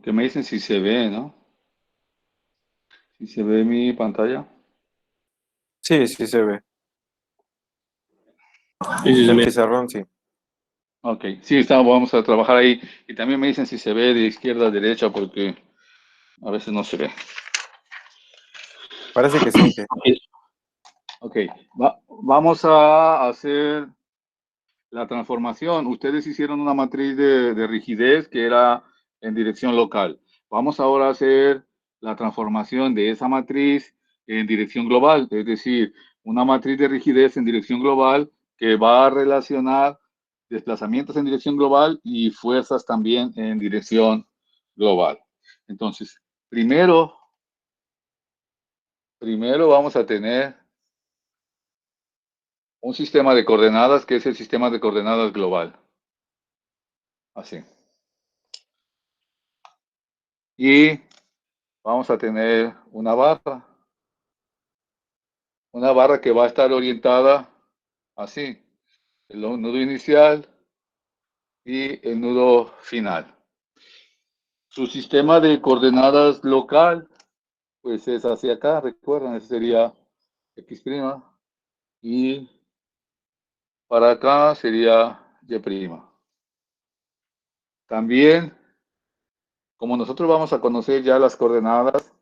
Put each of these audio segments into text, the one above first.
Que me dicen si se ve, ¿no? Si se ve mi pantalla. Sí, sí se ve. Sí, sí, El sí. pizarrón, sí. Ok, sí, vamos a trabajar ahí. Y también me dicen si se ve de izquierda a derecha, porque a veces no se ve. Parece que sí. Ok, vamos a hacer la transformación. Ustedes hicieron una matriz de rigidez que era en dirección local. Vamos ahora a hacer la transformación de esa matriz en dirección global, es decir, una matriz de rigidez en dirección global que va a relacionar desplazamientos en dirección global y fuerzas también en dirección global. Entonces, primero vamos a tener un sistema de coordenadas que es el sistema de coordenadas global. Así. Y vamos a tener una barra que va a estar orientada así, el nudo inicial y el nudo final. Su sistema de coordenadas local, pues es hacia acá, recuerdan, ese sería X', y para acá sería Y'. También, como nosotros vamos a conocer ya las coordenadas,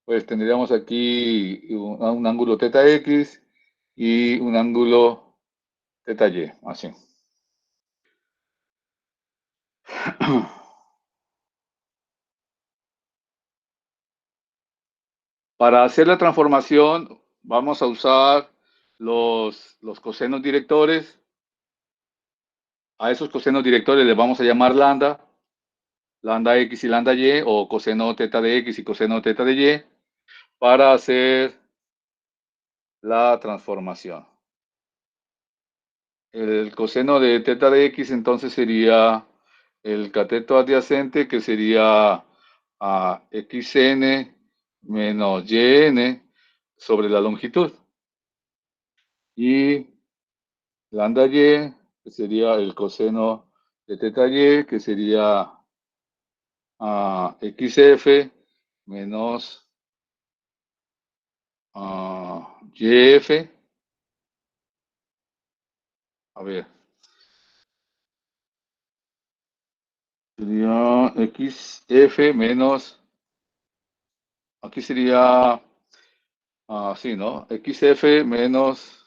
pues tendríamos aquí un ángulo θ x y un ángulo θ y, así. Para hacer la transformación vamos a usar los cosenos directores. A esos cosenos directores les vamos a llamar lambda, lambda x y lambda y, o coseno θ de x y coseno θ de y, para hacer la transformación. El coseno de θ de x entonces sería el cateto adyacente, que sería a xn menos yn sobre la longitud. Y lambda y, que sería el coseno de θ y, que sería xf menos yf. A ver, sería xf menos, aquí sería así, ¿no? xf menos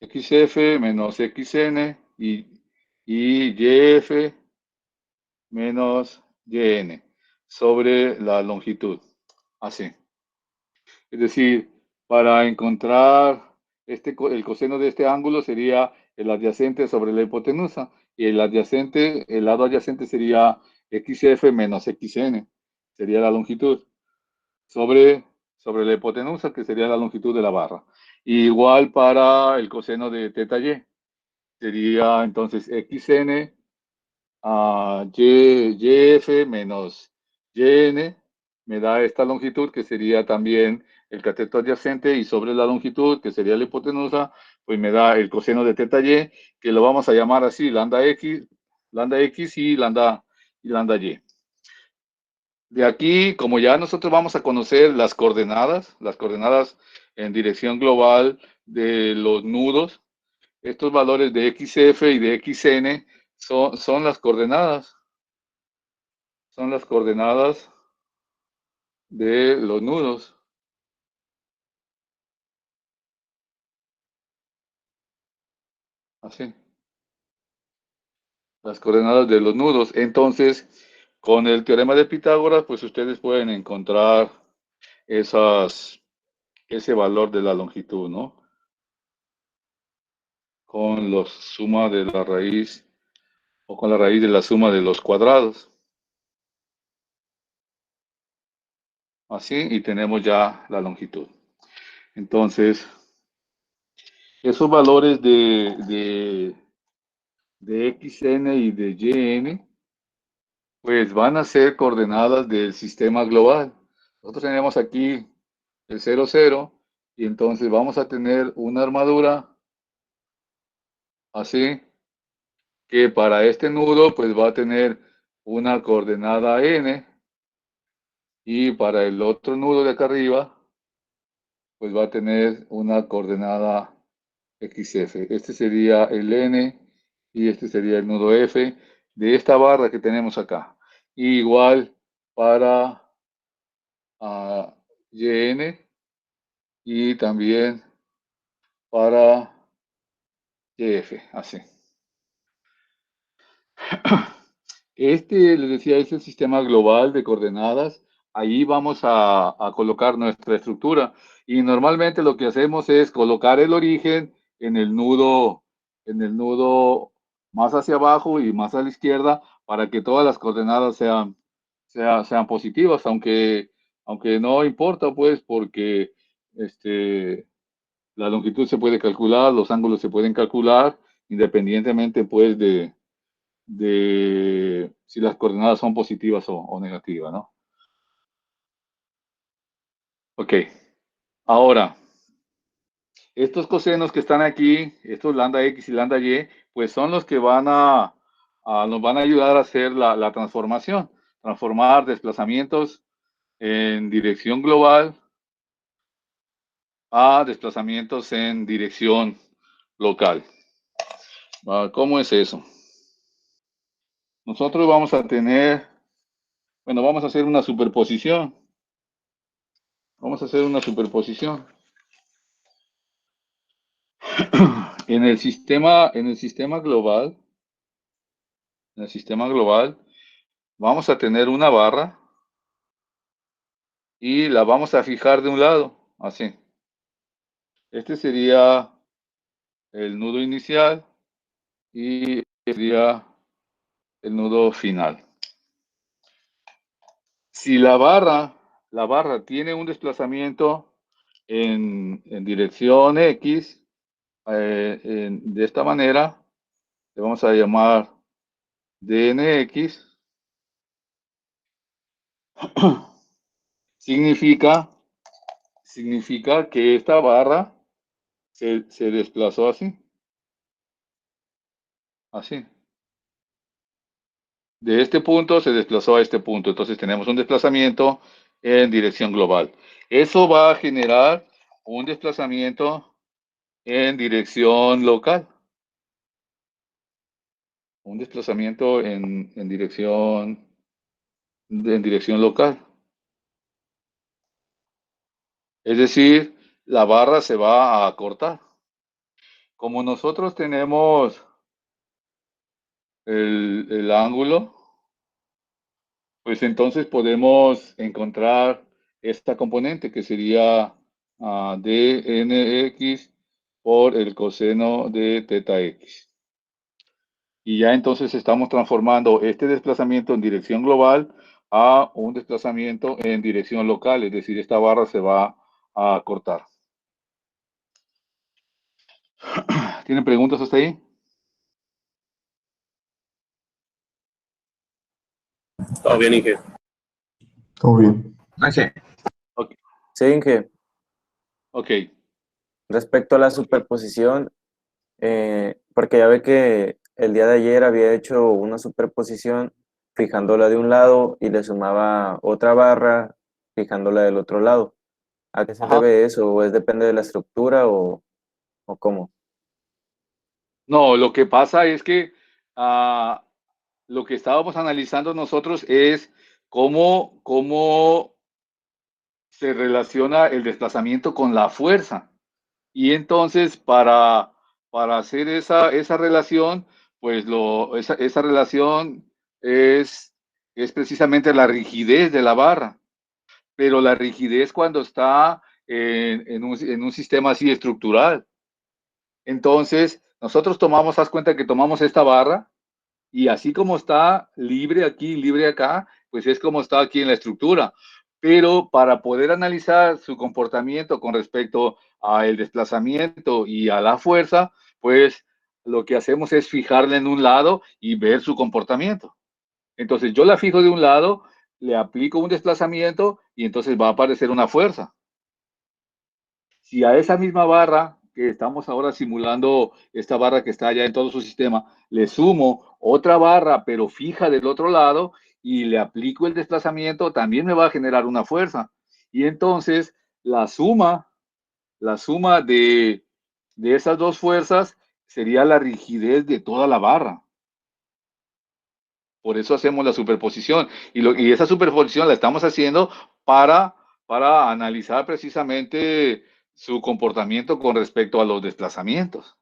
xn y yf menos yn sobre la longitud. Así. Es decir, para encontrar el coseno de este ángulo sería el adyacente sobre la hipotenusa, y el lado adyacente sería xf menos xn, sería la longitud, sobre la hipotenusa, que sería la longitud de la barra. Igual para el coseno de θ y, sería entonces xn yf menos yn, me da esta longitud, que sería también el cateto adyacente, y sobre la longitud, que sería la hipotenusa, pues me da el coseno de θ y, que lo vamos a llamar así, lambda x y lambda y. De aquí, como ya nosotros vamos a conocer las coordenadas en dirección global de los nudos, estos valores de xf y de xn son las coordenadas. Son las coordenadas de los nudos. Así. Las coordenadas de los nudos. Entonces, con el teorema de Pitágoras, pues ustedes pueden encontrar ese valor de la longitud, ¿no? Con la suma de la raíz, o con la raíz de la suma de los cuadrados. Así, y tenemos ya la longitud. Entonces, esos valores de xn y de yn, pues van a ser coordenadas del sistema global. Nosotros tenemos aquí el 0, 0, y entonces vamos a tener una armadura así, que para este nudo pues va a tener una coordenada n, y para el otro nudo de acá arriba pues va a tener una coordenada xf. Este sería el n y este sería el nudo f de esta barra que tenemos acá. Y igual para yn, y también para yf, así. Este, les decía, es el sistema global de coordenadas. Ahí vamos a colocar nuestra estructura. Y normalmente lo que hacemos es colocar el origen en el nudo más hacia abajo y más a la izquierda, para que todas las coordenadas sean positivas, aunque no importa, pues, porque la longitud se puede calcular, los ángulos se pueden calcular, independientemente, pues, de si las coordenadas son positivas o negativas, ¿no? Ok, ahora, estos cosenos que están aquí, estos lambda x y lambda y, pues son los que nos van a ayudar a hacer la transformación, transformar desplazamientos en dirección global a desplazamientos en dirección local. ¿Cómo es eso? Nosotros vamos a tener, bueno, vamos a hacer una superposición. Vamos a hacer una superposición. En el sistema global, vamos a tener una barra y la vamos a fijar de un lado, así. Este sería el nudo inicial y sería el nudo final. Si la barra tiene un desplazamiento en dirección X, de esta manera, le vamos a llamar dnx, significa que esta barra se desplazó así. Así. De este punto se desplazó a este punto. Entonces tenemos un desplazamiento en dirección global. Eso va a generar un desplazamiento en dirección local. Un desplazamiento en dirección local. Es decir, la barra se va a cortar. Como nosotros tenemos el ángulo, pues entonces podemos encontrar esta componente que sería dnx por el coseno de teta x. Y ya entonces estamos transformando este desplazamiento en dirección global a un desplazamiento en dirección local, es decir, esta barra se va a cortar. ¿Tienen preguntas hasta ahí? Todo bien, Inge. Todo bien. Okay. Sí, Inge. Ok. Respecto a la superposición, porque ya ve que el día de ayer había hecho una superposición fijándola de un lado y le sumaba otra barra fijándola del otro lado. ¿A qué se debe eso? ¿O depende de la estructura o cómo? No, lo que pasa es que lo que estábamos analizando nosotros es cómo se relaciona el desplazamiento con la fuerza. Y entonces, para hacer esa relación, pues esa relación es precisamente la rigidez de la barra. Pero la rigidez cuando está en un sistema así estructural. Entonces, nosotros haz cuenta que tomamos esta barra, y así como está libre aquí, libre acá, pues es como está aquí en la estructura. Pero para poder analizar su comportamiento con respecto al desplazamiento y a la fuerza, pues lo que hacemos es fijarla en un lado y ver su comportamiento. Entonces yo la fijo de un lado, le aplico un desplazamiento y entonces va a aparecer una fuerza. Si a esa misma barra que estamos ahora simulando, esta barra que está allá en todo su sistema, le sumo otra barra pero fija del otro lado y le aplico el desplazamiento, también me va a generar una fuerza. Y entonces la suma, la suma de esas dos fuerzas sería la rigidez de toda la barra. Por eso hacemos la superposición. Y esa superposición la estamos haciendo para, para analizar precisamente su comportamiento con respecto a los desplazamientos.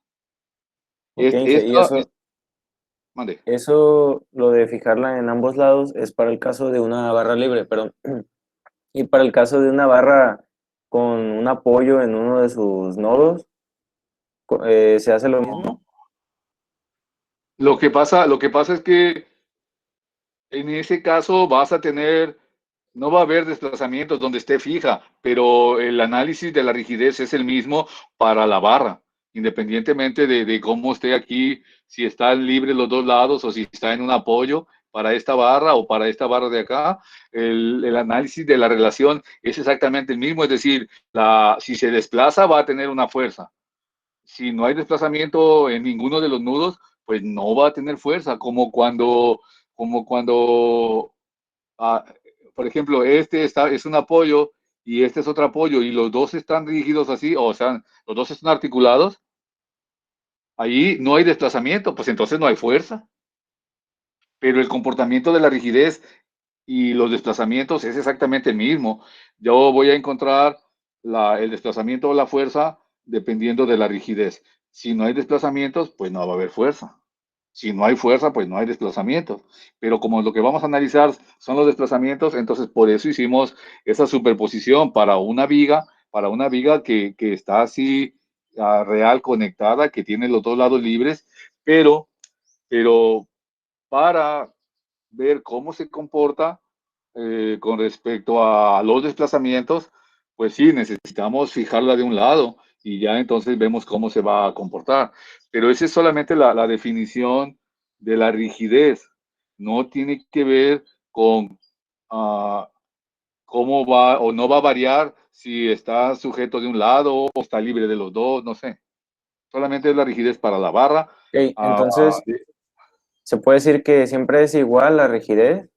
Ok, Inge, y Esto, mande. eso, lo de fijarla en ambos lados es para el caso de una barra libre, perdón. Y para el caso de una barra con un apoyo en uno de sus nodos, ¿se hace lo mismo? Lo que pasa es que en ese caso vas a tener, no va a haber desplazamientos donde esté fija, pero el análisis de la rigidez es el mismo para la barra, independientemente de cómo esté aquí, si están libres los dos lados o si está en un apoyo para esta barra o para esta barra de acá, el análisis de la relación es exactamente el mismo, es decir, si se desplaza va a tener una fuerza. Si no hay desplazamiento en ninguno de los nudos, pues no va a tener fuerza, como cuando ah, por ejemplo, es un apoyo y este es otro apoyo y los dos están rígidos así, o sea, los dos están articulados, ahí no hay desplazamiento, pues entonces no hay fuerza. Pero el comportamiento de la rigidez y los desplazamientos es exactamente el mismo. Yo voy a encontrar el desplazamiento o la fuerza dependiendo de la rigidez. Si no hay desplazamientos, pues no va a haber fuerza. Si no hay fuerza, pues no hay desplazamientos. Pero como lo que vamos a analizar son los desplazamientos, entonces por eso hicimos esa superposición para una viga que está así real conectada, que tiene los dos lados libres, pero para ver cómo se comporta con respecto a los desplazamientos, pues sí, necesitamos fijarla de un lado y ya entonces vemos cómo se va a comportar. Pero esa es solamente la definición de la rigidez. No tiene que ver con uh, cómo va o no va a variar si está sujeto de un lado o está libre de los dos, no sé. Solamente es la rigidez para la barra. Ok, entonces, Uh, ¿se puede decir que siempre es igual la rigidez,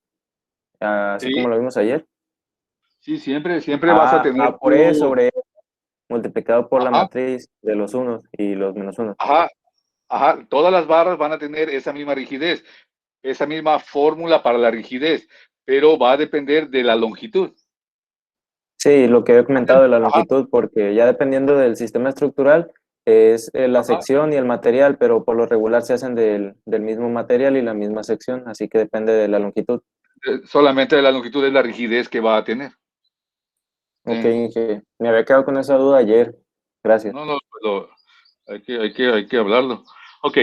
así sí, como lo vimos ayer? sí, siempre vas a tener Por E tu... sobre E multiplicado por la Ajá, matriz de los unos y los menos unos. ajá, ajá, todas las barras van a tener esa misma rigidez, esa misma fórmula para la rigidez, pero va a depender de la longitud. Sí, lo que he comentado de la Ajá, longitud, porque ya dependiendo del sistema estructural es la ajá. sección y el material, pero por lo regular se hacen del mismo material y la misma sección, así que depende de la longitud. Solamente de la longitud es la rigidez que va a tener. Ok, Sí. Inge, me había quedado con esa duda ayer. Gracias. No, no, hay que hablarlo. Ok,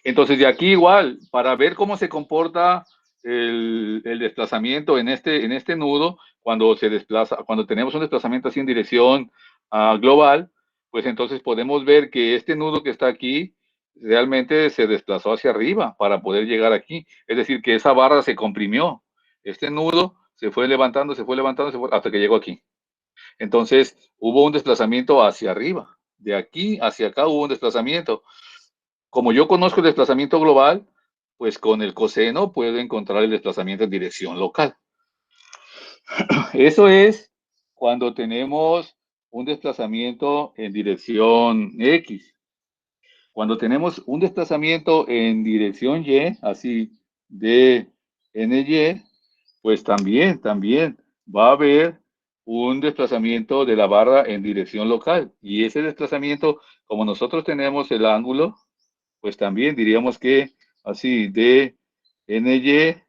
entonces de aquí igual, para ver cómo se comporta el desplazamiento en este nudo, cuando se desplaza, cuando tenemos un desplazamiento así en dirección global, pues entonces podemos ver que este nudo que está aquí realmente se desplazó hacia arriba para poder llegar aquí. Es decir, que esa barra se comprimió. Este nudo se fue levantando, hasta que llegó aquí. Entonces, hubo un desplazamiento hacia arriba. De aquí hacia acá hubo un desplazamiento. Como yo conozco el desplazamiento global, pues con el coseno puedo encontrar el desplazamiento en dirección local. Eso es cuando tenemos un desplazamiento en dirección X. Cuando tenemos un desplazamiento en dirección Y, así de NY, pues también va a haber un desplazamiento de la barra en dirección local. Y ese desplazamiento, como nosotros tenemos el ángulo, pues también diríamos que así de NY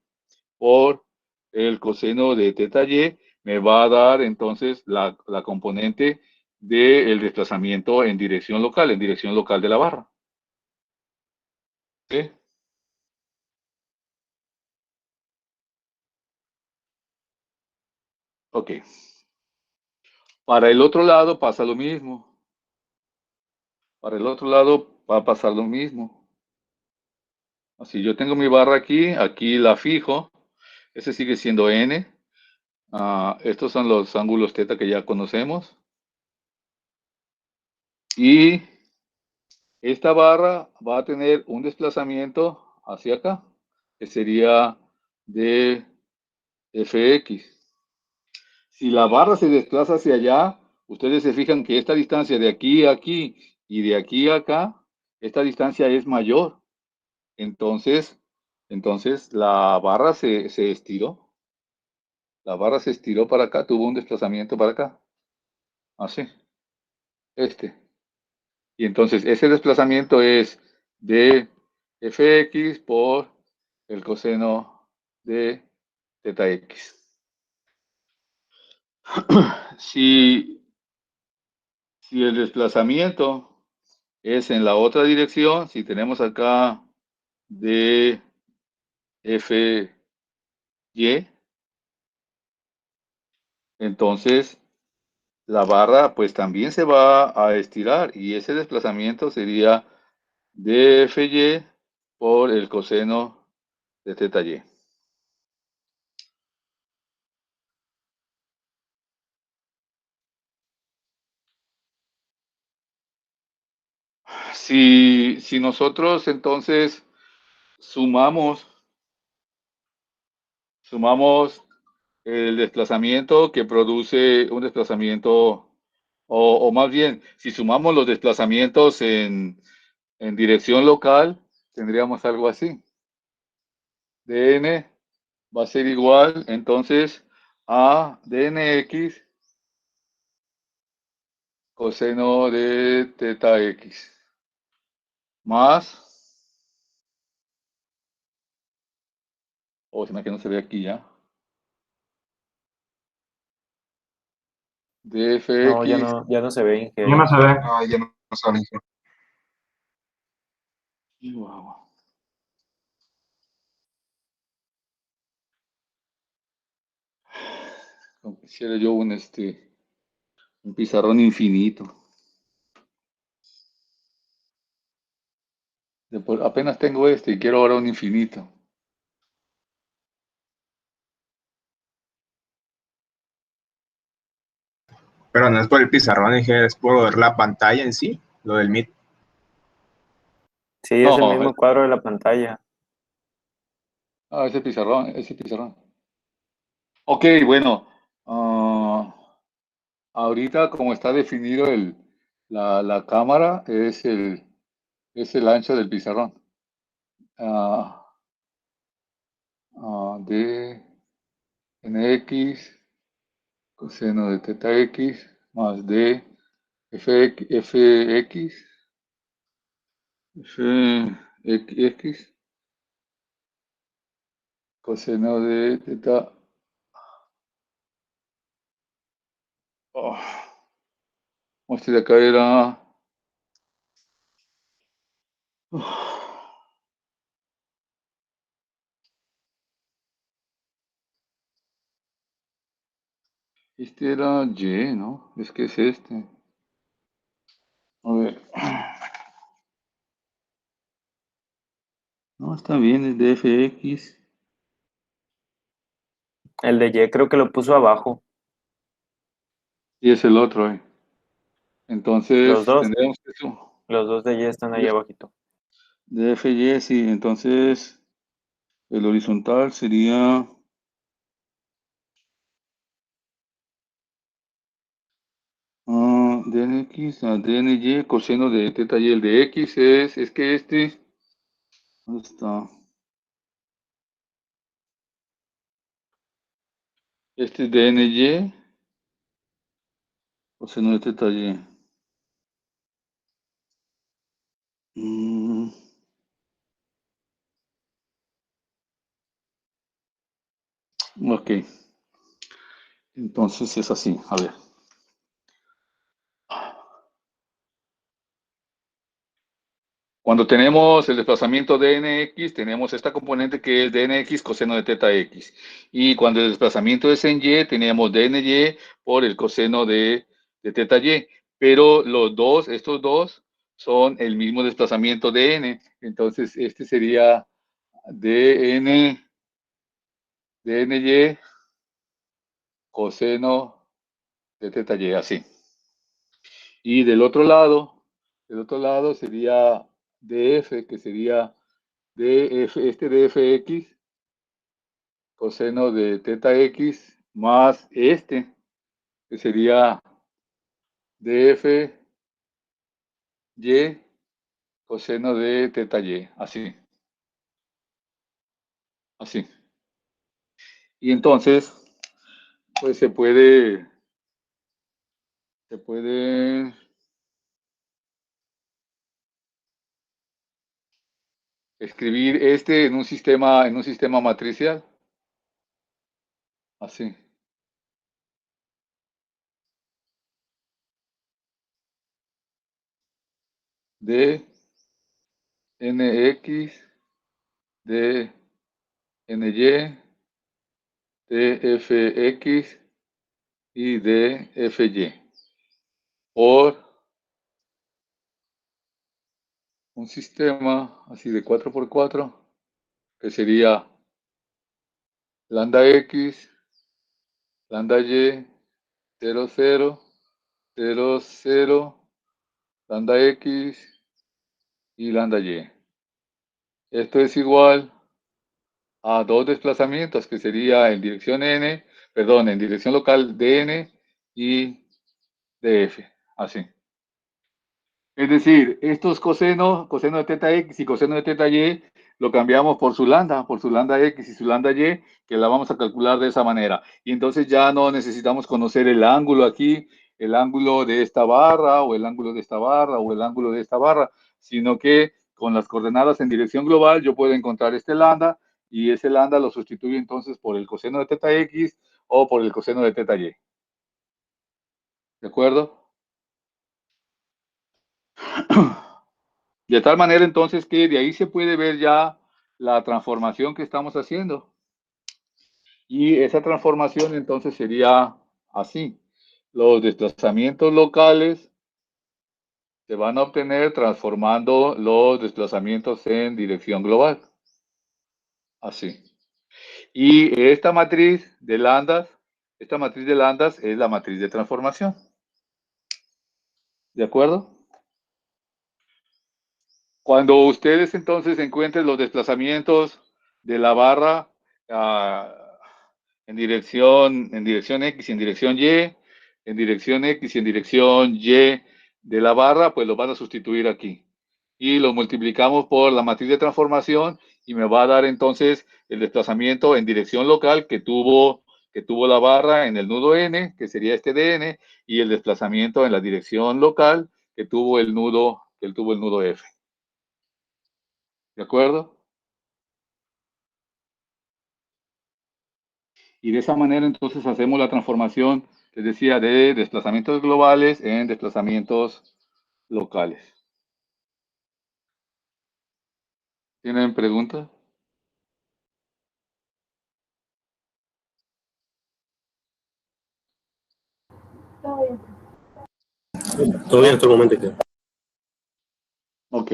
por el coseno de teta Y me va a dar entonces la componente del desplazamiento en dirección local de la barra. ¿Sí? Ok. Para el otro lado pasa lo mismo. Para el otro lado va a pasar lo mismo. Así, yo tengo mi barra aquí la fijo. Ese sigue siendo n. Estos son los ángulos θ que ya conocemos. Y esta barra va a tener un desplazamiento hacia acá, que sería de fx. Si la barra se desplaza hacia allá, ustedes se fijan que esta distancia de aquí a aquí y de aquí a acá, esta distancia es mayor. Entonces la barra se estiró. La barra se estiró para acá, tuvo un desplazamiento para acá. Así, este. Y entonces ese desplazamiento es de fx por el coseno de θ x. Si el desplazamiento es en la otra dirección, si tenemos acá de fy, entonces la barra pues también se va a estirar y ese desplazamiento sería de fy por el coseno de θy. Si nosotros entonces sumamos el desplazamiento que produce un desplazamiento, o más bien, si sumamos los desplazamientos en dirección local, tendríamos algo así. dn va a ser igual, entonces, a dnx coseno de θx más, se me que no se ve aquí ya, No, dfx. ya no se ve, Ya Inge. no se ve. Ya no sale. Wow. Como quisiera yo un pizarrón infinito. Apenas tengo y quiero ahora un infinito. Pero no es por el pizarrón, dije, es por ver la pantalla en sí, lo del Meet. Sí, es el No, mismo cuadro de la pantalla. ese pizarrón. Ok, bueno. Ahorita como está definido la cámara, es el ancho del pizarrón. De nx coseno de θx más de fx coseno de θ. Este de acá era. Este era Y, ¿no? Es que es este. A ver. No, está bien, es de fx. El de Y creo que lo puso abajo. Y es el otro, eh. Los Entonces, dos, tendríamos que los dos de Y están ahí abajito. de fy, sí. Entonces, el horizontal sería dnx a dny coseno de θy. El de x es que ¿dónde está? Este es dny coseno de θy. Mm, ok, entonces es así. A ver. Cuando tenemos el desplazamiento dnx, tenemos esta componente que es dnx coseno de θx. Y cuando el desplazamiento es en y, tenemos dny por el coseno de θy. Pero estos dos, son el mismo desplazamiento de n. Entonces, este sería dn, dny coseno de teta y, así. Y del otro lado sería df, que sería df, este dfx, coseno de teta x, más este, que sería df y, coseno de teta y, así. Así. Y entonces, pues se puede escribir este en un sistema matricial. Así. De nx, de ny, de fx y de fy. Por un sistema así de 4x4, que sería lambda x, lambda y, 0, 0, 0, 0, lambda x y lambda y. Esto es igual a dos desplazamientos, que sería en dirección n, perdón, en dirección local dn y df, así. Es decir, estos cosenos, coseno de teta x y coseno de teta y, lo cambiamos por su lambda x y su lambda y, que la vamos a calcular de esa manera. Y entonces ya no necesitamos conocer el ángulo aquí, el ángulo de esta barra, o el ángulo de esta barra, o el ángulo de esta barra, sino que con las coordenadas en dirección global yo puedo encontrar este lambda, y ese lambda lo sustituyo entonces por el coseno de teta x o por el coseno de teta y. ¿De acuerdo? De tal manera entonces que de ahí se puede ver ya la transformación que estamos haciendo. Y esa transformación entonces sería así. Los desplazamientos locales se van a obtener transformando los desplazamientos en dirección global. Así. Y esta matriz de lambdas es la matriz de transformación. ¿De acuerdo? Cuando ustedes entonces encuentren los desplazamientos de la barra en dirección X y en dirección Y, en dirección X y en dirección Y de la barra, pues lo van a sustituir aquí. Y lo multiplicamos por la matriz de transformación y me va a dar entonces el desplazamiento en dirección local que tuvo la barra en el nudo N, que sería este dN, y el desplazamiento en la dirección local que tuvo el nudo F. ¿De acuerdo? Y de esa manera entonces hacemos la transformación, les decía, de desplazamientos globales en desplazamientos locales. ¿Tienen preguntas? Todo bien hasta el momento, Inge. Ok.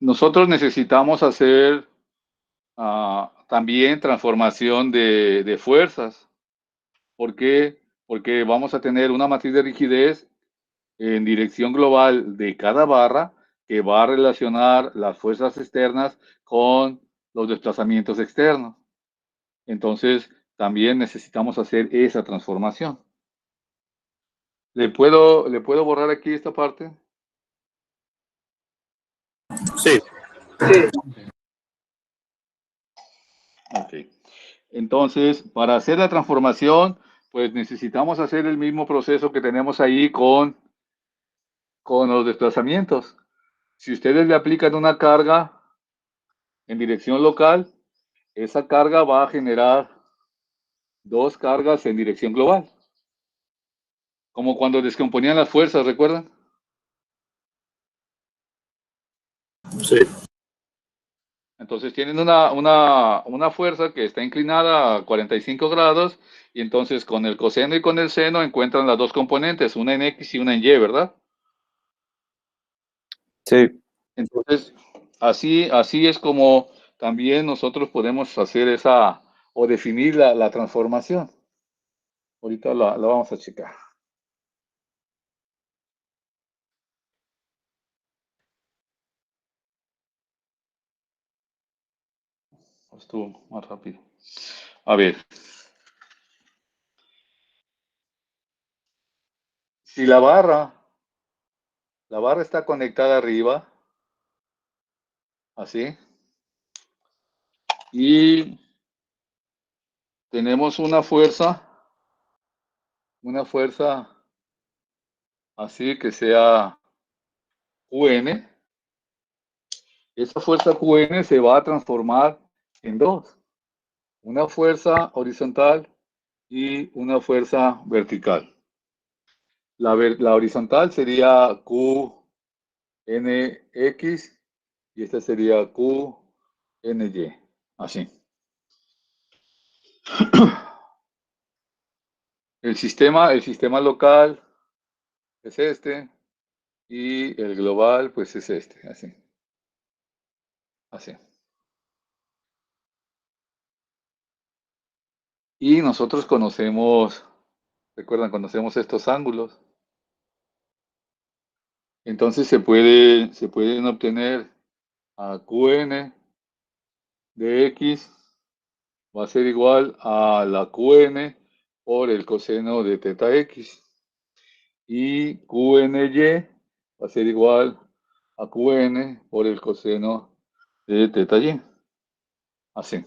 Nosotros necesitamos hacer también transformación de fuerzas. ¿Por qué? Porque vamos a tener una matriz de rigidez en dirección global de cada barra que va a relacionar las fuerzas externas con los desplazamientos externos. Entonces, también necesitamos hacer esa transformación. ¿Le puedo borrar aquí esta parte? Sí. Ok. Entonces, para hacer la transformación, pues necesitamos hacer el mismo proceso que tenemos ahí con los desplazamientos. Si ustedes le aplican una carga en dirección local, esa carga va a generar dos cargas en dirección global. Como cuando descomponían las fuerzas, ¿recuerdan? Sí. Entonces tienen una fuerza que está inclinada a 45 grados y entonces con el coseno y con el seno encuentran las dos componentes, una en X y una en Y, ¿verdad? Sí, Entonces, así es como también nosotros podemos hacer esa o definir la transformación. Ahorita la vamos a checar. Estuvo más rápido. A ver, si la barra está conectada arriba, así, y tenemos una fuerza así que sea Qn, esa fuerza Qn se va a transformar en dos, una fuerza horizontal y una fuerza vertical. La horizontal sería Qnx y esta sería Qny, así. El sistema local es este y el global pues es este, así. Así. Y nosotros conocemos, recuerdan, conocemos estos ángulos. Entonces se pueden obtener a Qn de x va a ser igual a la Qn por el coseno de teta x. Y Qny va a ser igual a Qn por el coseno de teta y. Así.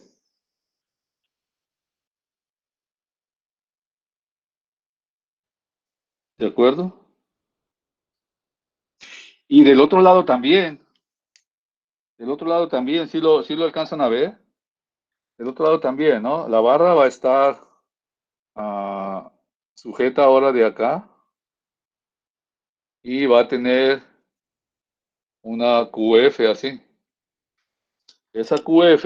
¿De acuerdo? Y del otro lado también. Del otro lado también, sí lo alcanzan a ver. Del otro lado también, ¿no? La barra va a estar sujeta ahora de acá y va a tener una QF así. Esa QF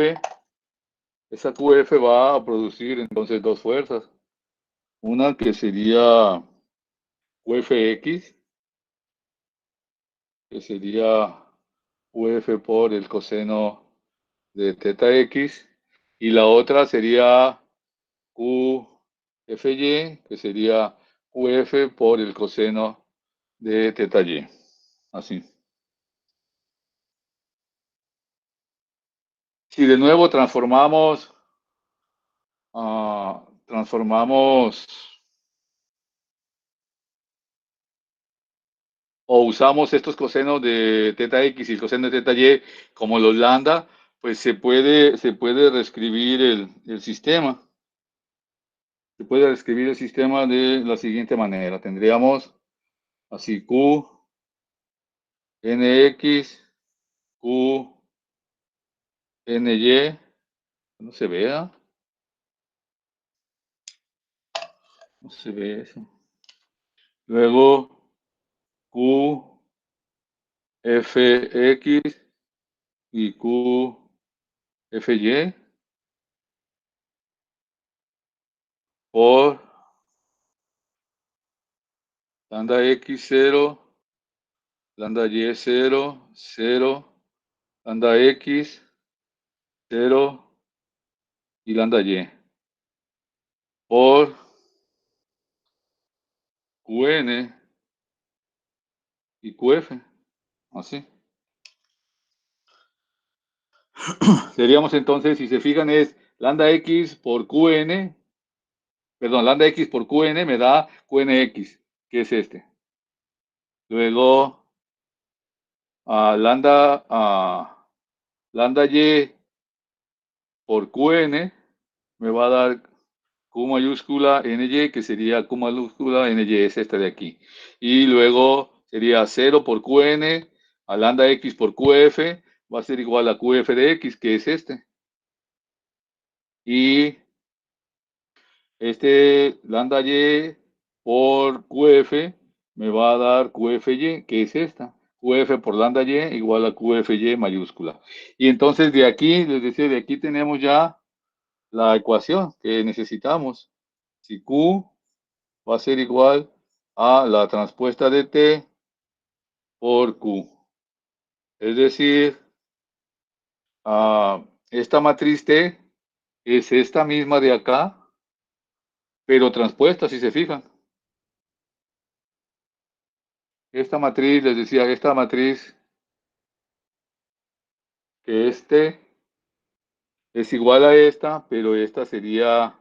va a producir entonces dos fuerzas. Una que sería QFX, que sería QF por el coseno de teta X, y la otra sería QFY, que sería QF por el coseno de teta Y. Así. Si de nuevo transformamos o usamos estos cosenos de teta X y el coseno de teta Y como los lambda, pues se puede reescribir el sistema. Se puede reescribir el sistema de la siguiente manera. Tendríamos así Q, NX, Q, NY, no se vea, no se ve eso. Luego Q, FX y Q, FY por lambda X0, lambda Y0, 0, lambda X, 0 y lambda Y por Qn y Qf, así. Seríamos entonces, si se fijan, es lambda X por Qn, perdón, lambda X por Qn me da Qnx, que es este. Luego, lambda Y por Qn me va a dar Q mayúscula NY, que sería Q mayúscula NY, es esta de aquí. Y luego sería 0 por Qn a lambda X por Qf, va a ser igual a Qf de X, que es este. Y este lambda Y por Qf me va a dar Qfy, que es esta. Qf por lambda Y igual a Qfy mayúscula. Y entonces de aquí, les decía, de aquí tenemos ya la ecuación que necesitamos. Si Q va a ser igual a la transpuesta de T por Q. Es decir, esta matriz T es esta misma de acá, pero transpuesta, si se fijan. Esta matriz, les decía, esta matriz que es T es igual a esta, pero esta sería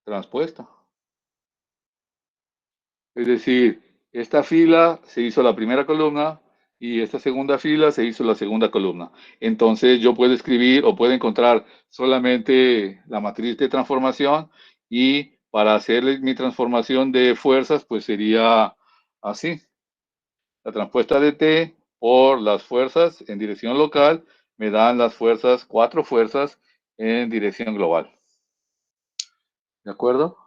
transpuesta. Es decir, esta fila se hizo la primera columna y esta segunda fila se hizo la segunda columna. Entonces yo puedo escribir o puedo encontrar solamente la matriz de transformación y para hacer mi transformación de fuerzas, pues sería así. La transpuesta de T por las fuerzas en dirección local me dan las fuerzas, 4 fuerzas en dirección global. ¿De acuerdo?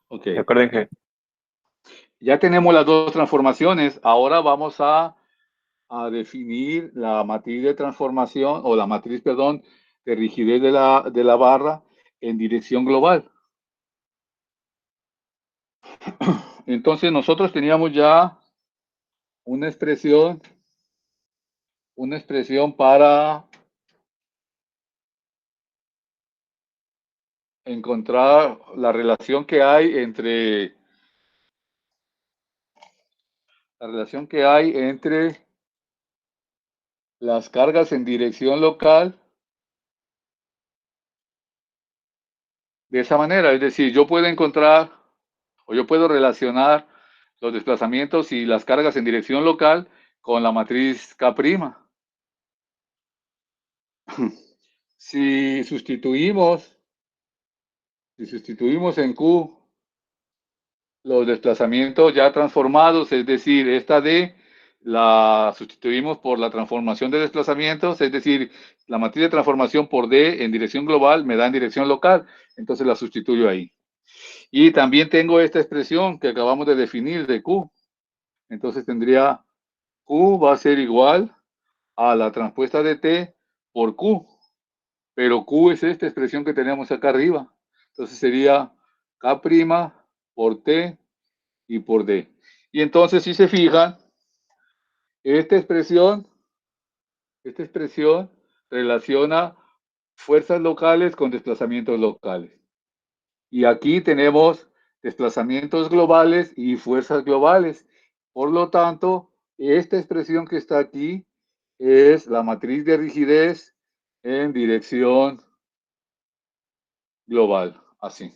Ok. De acuerdo, Inge. Ya tenemos las dos transformaciones. Ahora vamos a definir la matriz de transformación o la matriz, perdón, de rigidez de la barra en dirección global. Entonces nosotros teníamos ya una expresión para encontrar la relación que hay entre las cargas en dirección local de esa manera. Es decir, yo puedo encontrar o yo puedo relacionar los desplazamientos y las cargas en dirección local con la matriz K'. Si sustituimos en Q los desplazamientos ya transformados, es decir, esta D la sustituimos por la transformación de desplazamientos, es decir, la matriz de transformación por D en dirección global me da en dirección local, entonces la sustituyo ahí. Y también tengo esta expresión que acabamos de definir de Q. Entonces tendría Q va a ser igual a la transpuesta de T por Q, pero Q es esta expresión que tenemos acá arriba. Entonces sería K' por T y por D. Y entonces, si se fijan, esta expresión relaciona fuerzas locales con desplazamientos locales. Y aquí tenemos desplazamientos globales y fuerzas globales. Por lo tanto, esta expresión que está aquí es la matriz de rigidez en dirección global, así,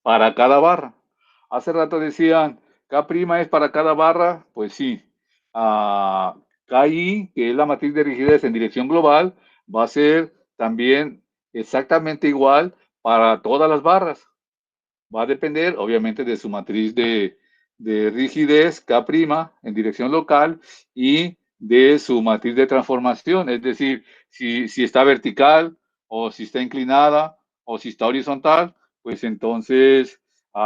para cada barra. Hace rato decían, K' es para cada barra, pues sí. KI, que es la matriz de rigidez en dirección global, va a ser también exactamente igual para todas las barras. Va a depender, obviamente, de su matriz de rigidez, K' en dirección local, y de su matriz de transformación, es decir, si está vertical, o si está inclinada, o si está horizontal, pues entonces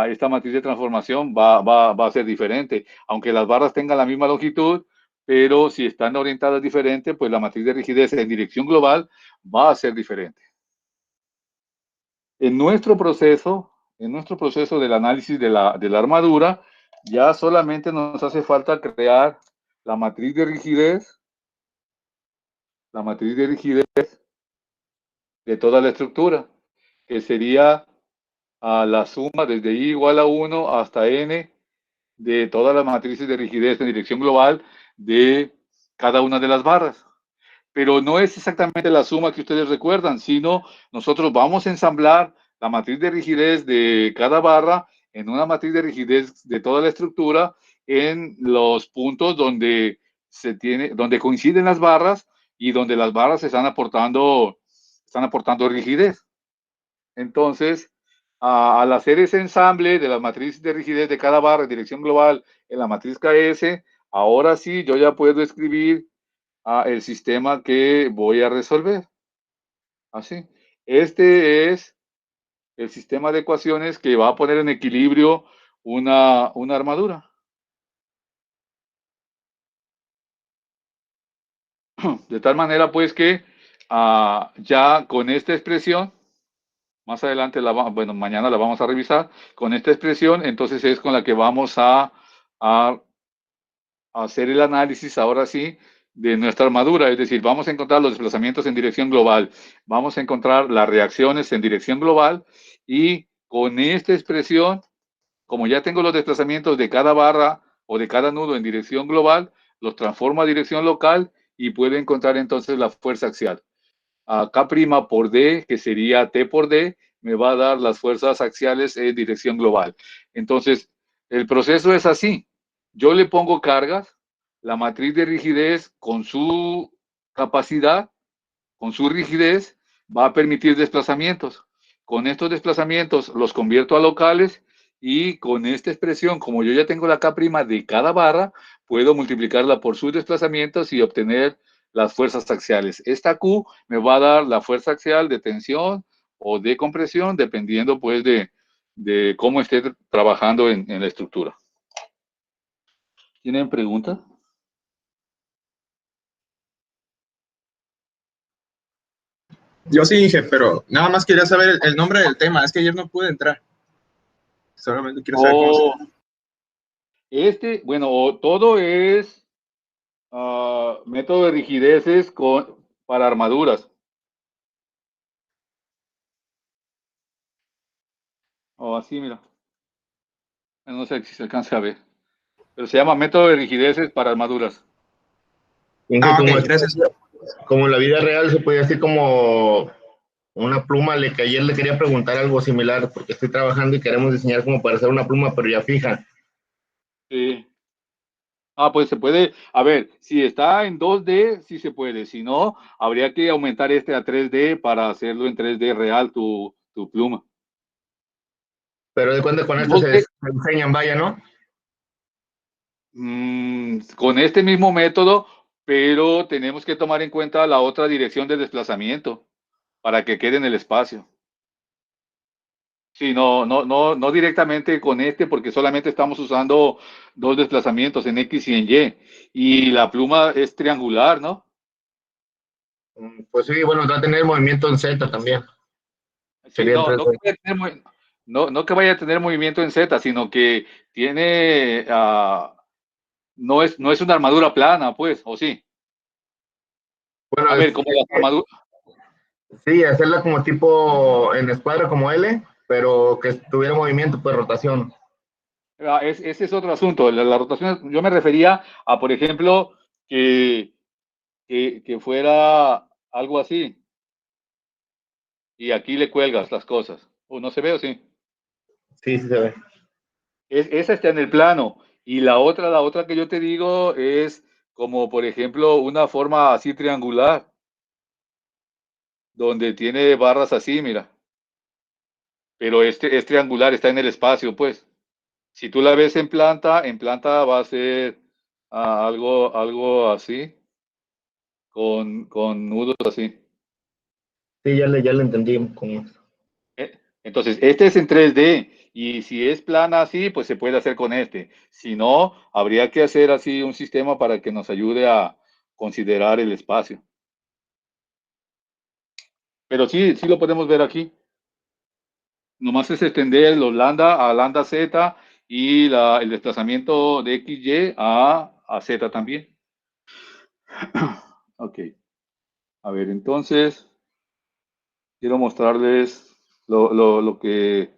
esta matriz de transformación va a ser diferente. Aunque las barras tengan la misma longitud, pero si están orientadas diferente, pues la matriz de rigidez en dirección global va a ser diferente. En nuestro proceso del análisis de la armadura, ya solamente nos hace falta crear la matriz de rigidez de toda la estructura, que sería la suma desde I igual a 1 hasta N de todas las matrices de rigidez en dirección global de cada una de las barras. Pero no es exactamente la suma que ustedes recuerdan, sino nosotros vamos a ensamblar la matriz de rigidez de cada barra en una matriz de rigidez de toda la estructura en los puntos donde coinciden las barras y donde las barras están aportando rigidez. Entonces, al hacer ese ensamble de las matrices de rigidez de cada barra en dirección global en la matriz KS, ahora sí yo ya puedo escribir el sistema que voy a resolver. Así. Este es el sistema de ecuaciones que va a poner en equilibrio una armadura. De tal manera, pues, que ya con esta expresión, Más adelante, bueno, mañana la vamos a revisar. Con esta expresión, entonces es con la que vamos a hacer el análisis, ahora sí, de nuestra armadura. Es decir, vamos a encontrar los desplazamientos en dirección global, vamos a encontrar las reacciones en dirección global, y con esta expresión, como ya tengo los desplazamientos de cada barra o de cada nudo en dirección global, los transformo a dirección local y puedo encontrar entonces la fuerza axial. A K' por D, que sería T por D, me va a dar las fuerzas axiales en dirección global. Entonces, el proceso es así. Yo le pongo cargas, la matriz de rigidez con su capacidad, con su rigidez, va a permitir desplazamientos. Con estos desplazamientos los convierto a locales, y con esta expresión, como yo ya tengo la K' de cada barra, puedo multiplicarla por sus desplazamientos y obtener las fuerzas axiales. Esta Q me va a dar la fuerza axial de tensión o de compresión, dependiendo pues de cómo esté trabajando en la estructura. ¿Tienen preguntas? Yo sí dije, pero nada más quería saber el nombre del tema. Es que ayer no pude entrar. Solamente quiero saber cómo se... Bueno, todo es método de rigideces para armaduras. O así, mira. No sé si se alcanza a ver. Pero se llama método de rigideces para armaduras. Inge, Ok, como, gracias. como en la vida real se puede decir como una pluma, que ayer le quería preguntar algo similar, porque estoy trabajando y queremos diseñar como para hacer una pluma, pero ya fija. Sí. Pues se puede. A ver, si está en 2D, sí se puede. Si no, habría que aumentar este a 3D para hacerlo en 3D real, tu pluma. Pero de cuenta con esto 2D, se enseñan, vaya, ¿no? con este mismo método, pero tenemos que tomar en cuenta la otra dirección de desplazamiento para que quede en el espacio. Sí, no directamente con este, porque solamente estamos usando dos desplazamientos en X y en Y. Y la pluma es triangular, ¿no? Pues sí, bueno, va a tener movimiento en Z también. Sí, Sería en 3D. no que vaya a tener movimiento en Z, sino que tiene, no es una armadura plana, pues, ¿o sí? Bueno, A ver, como las armaduras. sí, hacerla como tipo en escuadra como L, pero que tuviera movimiento, pues rotación. Ese es otro asunto. La rotación, yo me refería a, por ejemplo, que fuera algo así, y aquí le cuelgas las cosas. ¿No se ve o sí? Sí, sí se ve. Esa está en el plano. Y la otra que yo te digo es como, por ejemplo, una forma así triangular, donde tiene barras así, mira. Pero este es triangular, está en el espacio, pues. Si tú la ves en planta va a ser algo así, con nudos así. Sí, ya le entendí con eso. Entonces, este es en 3D, y si es plana así, pues se puede hacer con este. Si no, habría que hacer así un sistema para que nos ayude a considerar el espacio. Pero sí lo podemos ver aquí. Nomás es extender los lambda a lambda z, y el desplazamiento de XY a Z también. Ok. A ver, entonces, quiero mostrarles lo que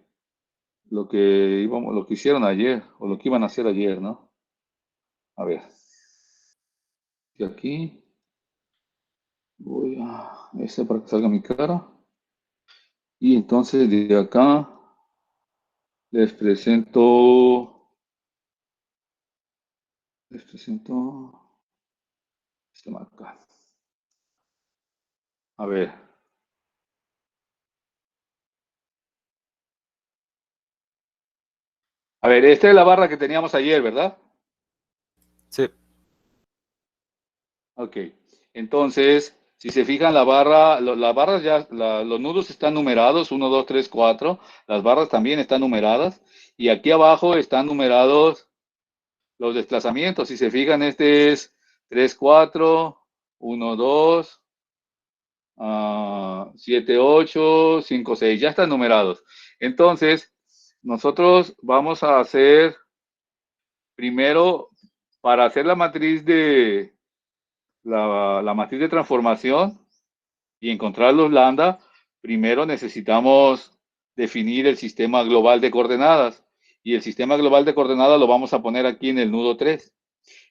hicieron ayer, o lo que iban a hacer ayer, ¿no? A ver. Y aquí voy a este para que salga mi cara. Y entonces de acá les presento este marca. A ver. A ver, esta es la barra que teníamos ayer, ¿verdad? Sí. Ok. Entonces, si se fijan, las barras ya, los nudos están numerados, 1, 2, 3, 4. Las barras también están numeradas. Y aquí abajo están numerados los desplazamientos. Si se fijan, este es 3, 4, 1, 2, 7, 8, 5, 6. Ya están numerados. Entonces, nosotros vamos a hacer primero, para hacer la matriz de la matriz de transformación y encontrar los lambda, primero necesitamos definir el sistema global de coordenadas. Y el sistema global de coordenadas lo vamos a poner aquí en el nudo 3.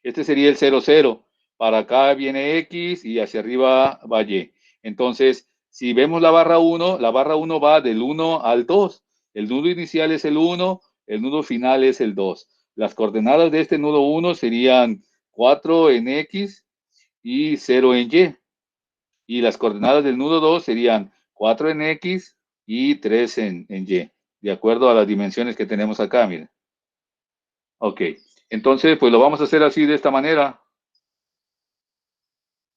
Este sería el 0, 0. Para acá viene X y hacia arriba va Y. Entonces, si vemos la barra 1 va del 1 al 2. El nudo inicial es el 1, el nudo final es el 2. Las coordenadas de este nudo 1 serían 4 en X y 0 en Y. Y las coordenadas del nudo 2 serían 4 en X y 3 en Y, de acuerdo a las dimensiones que tenemos acá, miren. Ok, entonces pues lo vamos a hacer así de esta manera.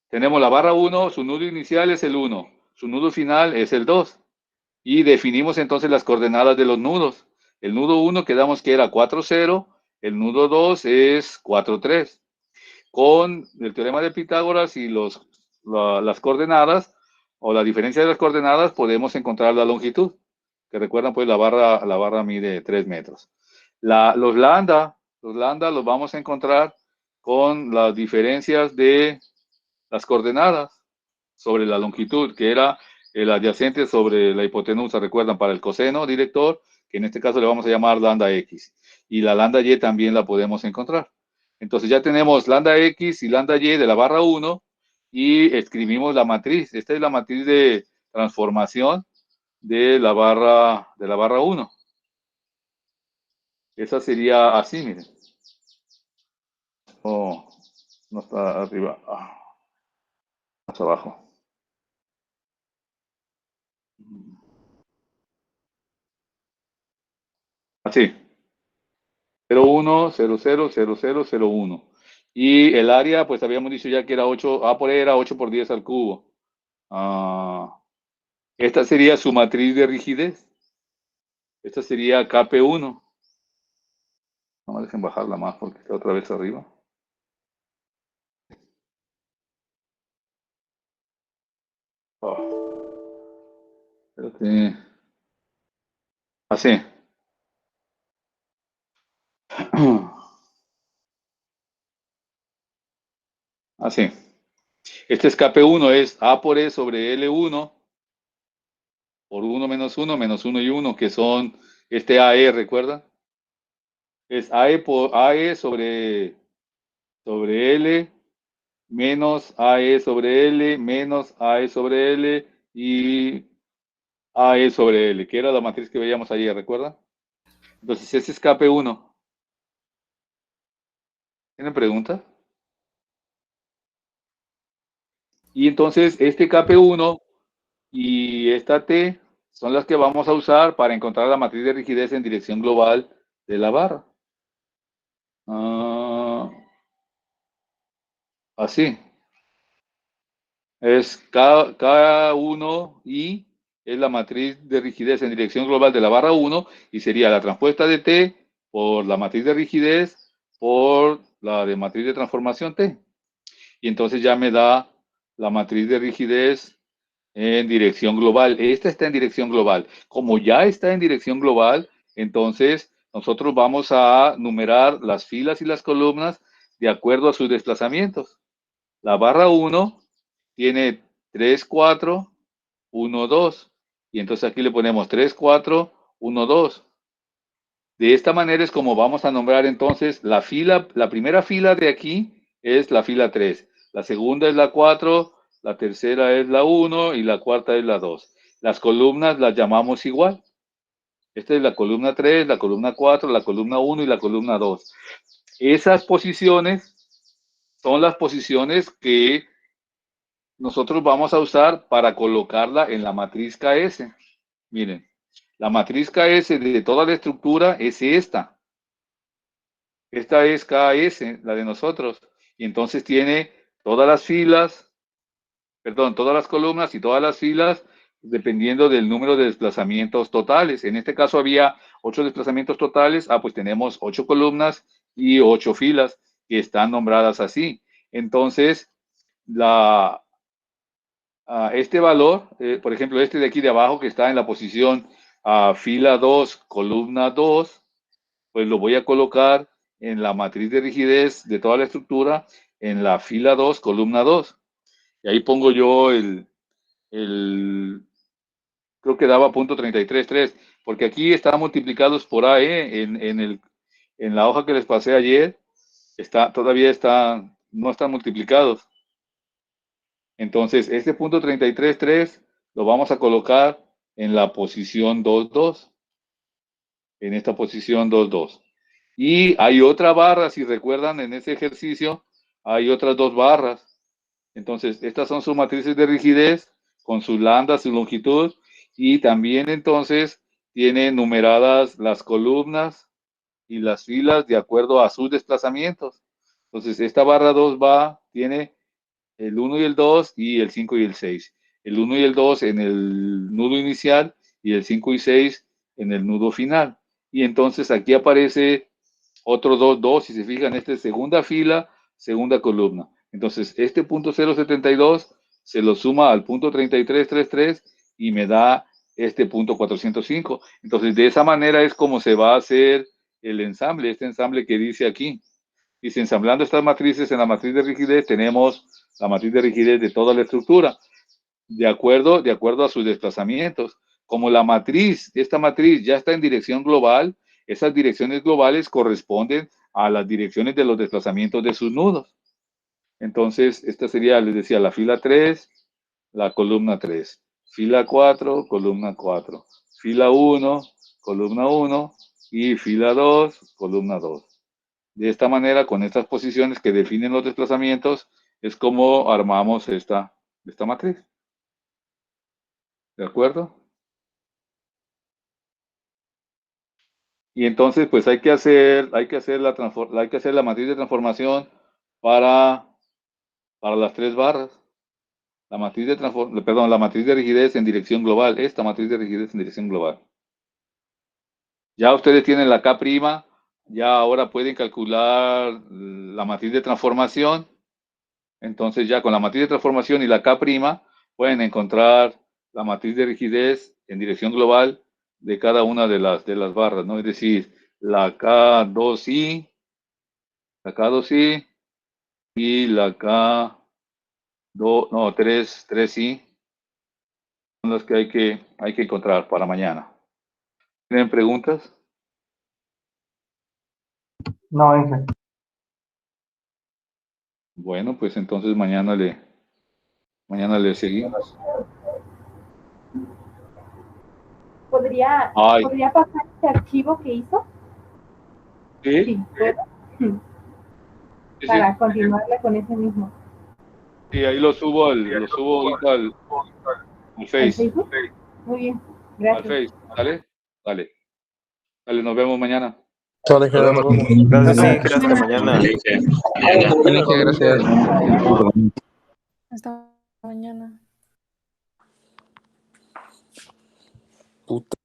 Tenemos la barra 1, su nudo inicial es el 1, su nudo final es el 2. Y definimos entonces las coordenadas de los nudos. El nudo 1 quedamos que era 4, 0, el nudo 2 es 4, 3. Con el teorema de Pitágoras y las coordenadas, o la diferencia de las coordenadas, podemos encontrar la longitud, que recuerdan pues la barra mide 3 metros. Los lambda los vamos a encontrar con las diferencias de las coordenadas sobre la longitud, que era el adyacente sobre la hipotenusa, recuerdan, para el coseno director, que en este caso le vamos a llamar lambda x, y la lambda y también la podemos encontrar. Entonces ya tenemos lambda x y lambda y de la barra 1 y escribimos la matriz. Esta es la matriz de transformación de la barra 1. Esa sería así, miren. Oh, no está arriba. Más abajo. Así. 01, 00, 00, 01. Y el área, pues habíamos dicho ya que era 8, A por E era 8 por 10 al cubo. Esta sería su matriz de rigidez. Esta sería KP1. No me dejen bajarla más porque está otra vez arriba. Espérate. Así. Así. Este es KP1, es A por E sobre L1 por 1 menos 1, menos 1 y 1, que son este AE, ¿recuerda? Es AE por AE sobre L menos AE sobre L menos AE sobre L y AE sobre L, que era la matriz que veíamos ayer, ¿recuerda? Entonces, ese es KP1. ¿Tienen preguntas? Y entonces, este KP1 y esta T son las que vamos a usar para encontrar la matriz de rigidez en dirección global de la barra. Así. Es K1 y es la matriz de rigidez en dirección global de la barra 1 y sería la transpuesta de T por la matriz de rigidez por la de matriz de transformación T. Y entonces ya me da la matriz de rigidez en dirección global. Esta está en dirección global. Como ya está en dirección global, entonces nosotros vamos a numerar las filas y las columnas de acuerdo a sus desplazamientos. La barra 1 tiene 3, 4, 1, 2. Y entonces aquí le ponemos 3, 4, 1, 2. De esta manera es como vamos a nombrar entonces la fila. La primera fila de aquí es la fila 3. La segunda es la 4, la tercera es la 1 y la cuarta es la 2. Las columnas las llamamos igual. Esta es la columna 3, la columna 4, la columna 1 y la columna 2. Esas posiciones son las posiciones que nosotros vamos a usar para colocarla en la matriz KS. Miren, la matriz KS de toda la estructura es esta. Esta es KS, la de nosotros. Y entonces tiene todas las filas, perdón, todas las columnas y todas las filas dependiendo del número de desplazamientos totales. En este caso había 8 desplazamientos totales. Pues tenemos 8 columnas y 8 filas que están nombradas así. Entonces, este valor, por ejemplo, este de aquí de abajo que está en la posición fila 2, columna 2, pues lo voy a colocar en la matriz de rigidez de toda la estructura en la fila 2, columna 2. Y ahí pongo yo creo que daba punto 33.3, porque aquí están multiplicados por AE en la hoja que les pasé ayer, todavía no están multiplicados. Entonces, este punto 33.3 lo vamos a colocar en la posición 2.2, en esta posición 2.2. Y hay otra barra, si recuerdan, en ese ejercicio, hay otras dos barras. Entonces, estas son sus matrices de rigidez, con su lambda, su longitud, y también entonces tiene numeradas las columnas y las filas de acuerdo a sus desplazamientos. Entonces, esta barra 2 tiene el 1 y el 2 y el 5 y el 6. El 1 y el 2 en el nudo inicial y el 5 y 6 en el nudo final. Y entonces aquí aparece otro 2, si se fijan, esta es segunda fila, segunda columna. Entonces, este punto 0.72 se lo suma al punto 33.33 y me da este punto 405. Entonces, de esa manera es como se va a hacer el ensamble, este ensamble que dice aquí. Dice, ensamblando estas matrices en la matriz de rigidez, tenemos la matriz de rigidez de toda la estructura, de acuerdo a sus desplazamientos. Como esta matriz ya está en dirección global, esas direcciones globales corresponden a las direcciones de los desplazamientos de sus nudos. Entonces, esta sería, les decía, la fila 3, la columna 3. Fila 4, columna 4. Fila 1, columna 1. Y fila 2, columna 2. De esta manera, con estas posiciones que definen los desplazamientos, es como armamos esta matriz. ¿De acuerdo? Y entonces, pues hay que hacer la matriz de transformación para las tres barras. La matriz de rigidez en dirección global. Esta matriz de rigidez en dirección global. Ya ustedes tienen la K', ya ahora pueden calcular la matriz de transformación. Entonces ya con la matriz de transformación y la K' pueden encontrar la matriz de rigidez en dirección global de cada una de las barras, ¿no? Es decir, la K2i, y la K2, 3i son las que hay que encontrar para mañana. ¿Tienen preguntas? No, Inge. Bueno, pues entonces mañana le seguimos. ¿Podría pasar este archivo que hizo? ¿Sí? Sí, ¿puedo? Sí, Para sí. continuarle con ese mismo. Sí, ahí lo subo ahorita al ¿Al Face. Facebook? Muy bien, Al gracias. Face. ¿Sale? Dale. Dale, nos vemos mañana. Nos vemos. Gracias, Inge, hasta mañana. Gracias. Hasta mañana. Puta.